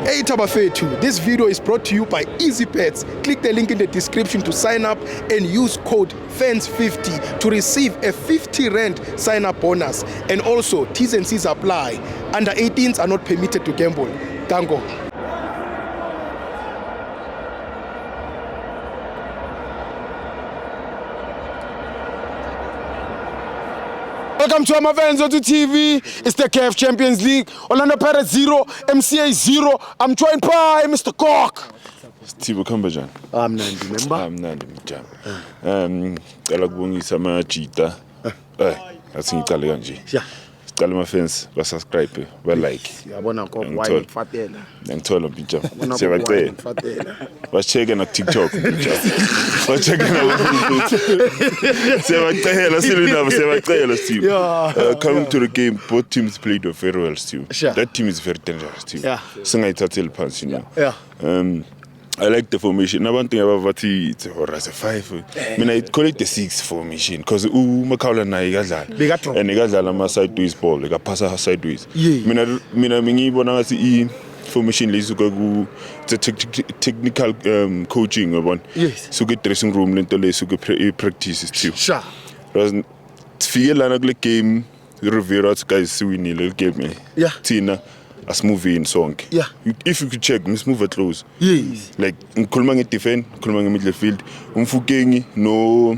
Hey Tabafethu, this video is brought to you by EasyPets. Click the link in the description to sign up and use code FANS50 to receive a 50 Rand sign-up bonus. And also, T's and C's apply. Under 18s are not permitted to gamble. Tango. Welcome to Amavenzo to TV. It's the KF Champions League. Orlando Pirates 0, MCA 0. I'm joined by Mr. Cock. Steve Kambajan. I'm Nandi, remember? I'm Nandi Mjam. Kalakubongisa ama-cheetah. Athi ngiqale kanje. Yeah. Sicela ama-fans ba-subscribe, ba-like. Yabona ko why ngikufatela. Ngithola Mjam. Siyabacela. Basheke na TikTok Mjam. Basheke na Siyabacela silunabo siyabacela Steve. Coming to the game, both teams played very well Steve. Sure. That team is very dangerous Steve. Yeah. Singayithatheli phansi, you know. Yeah. I like the formation. Nabantu ngabavathi it's a 5. Mina I call it the 6 formation because uMakhaula naye ikadlala. And ikadlala ama sideways ball, ikapasa sideways. Yeah. Mina ngiyibona ngathi I formation lesuka ku the technical coaching yabona. Yes. Suka dressing room lento lesuka practices too. Sure. Sifike lana kule game Rivera guys siwinile game. Yeah. Thina as movie in song. Yeah. If you could check, Miss Move at close. Yes. Like ngikhuluma nge-defend, ngikhuluma nge-midfield. Umfukengi no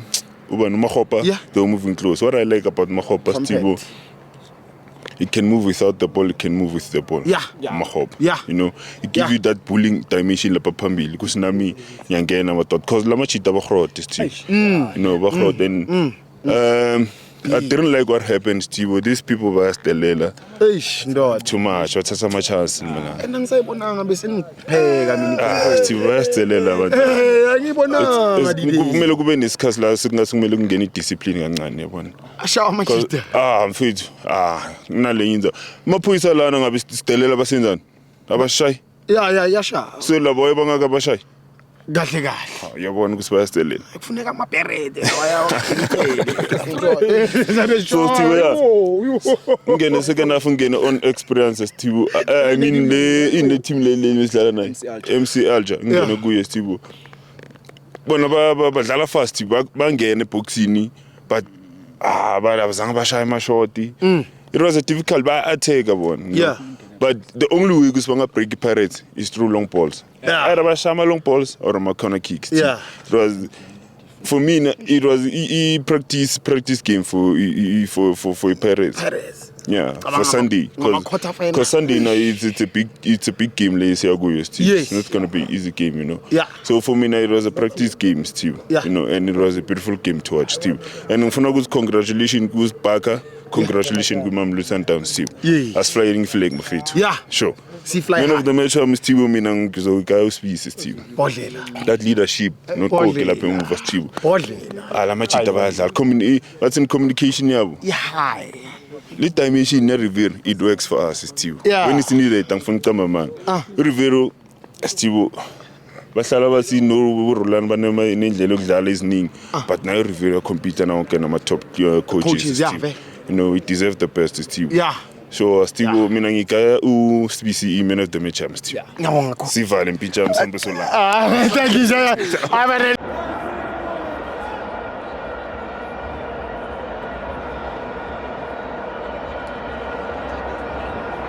Makgopa, yeah. They're moving close. What I like about Makgopa, Stibo, he can move without the ball, he can move with the ball. Yeah. Makgopa. Yeah. You know, he give you that bullying dimension lapha phambili. Kusinami yangena amadoda. Cause lama cheetah bakhrot Steve. You know, bakhrot and I didn't like what happened, Steve. These people were stelela. Too much. What's my chance? And ngisayibonanga bese ngipheka mina. Steve were stelela but Angibonanga didi. Kumele kube nesikhathi la singasumele kungena idiscipline kancane yabona. Ashawa amachita. Mfethu. Nale yinza. Maphoyisa lana ngabe stelela basenzani? Abashayi. Yeah, sha. So labo bangaka abashayi. Kahle kahle. Yabona ukuthi bayastelela. Kufuneka amaperede So Steve ngene second half ngene on experience Steve. I mean in the team le sidlala naye. MC Alger ngene kuye Steve. Bona badlala fast bangene boxini but abazange bashaya amashoti. It was a difficult attack bona. Yeah. But the only way to break Pirates is through long balls. Yeah. Either by shama long balls or a corner kicks. Yeah. It was for me. It was a practice game for Pirates. Yeah, for Sunday. Because Sunday now it's a big game. Yes. It's not gonna be an easy game, you know. Yeah. So for me now it was a practice game, Steve. Yeah. You know, and it was a beautiful game to watch, Steve. And for now, congratulations, Goose Parker. Congratulations, good Mam Luton Town, Steve. Yeah. As flying flag, my feet. Yeah. Sure. See fly. One of the match I'm Steve Minang Zoga species, Steve. Bodlela. That leadership, not talking like a move, Steve. Bodlela. That's in communication, yeah. Yeah. Let time machine Rivero, it works for us, Steve. Yeah. When it's needed, thank for man. Rivero, Steve. Bahlala bathi no Roland banema inendlela yokudlala eziningi but now Rivero compete now ke nama top coaches Steve. You know, it deserves the best Steve. Yeah. So Steve mina ngikaya uSBCE man of the match Steve. Yeah. Sivale mpintsha msambo sola. Thank you sir.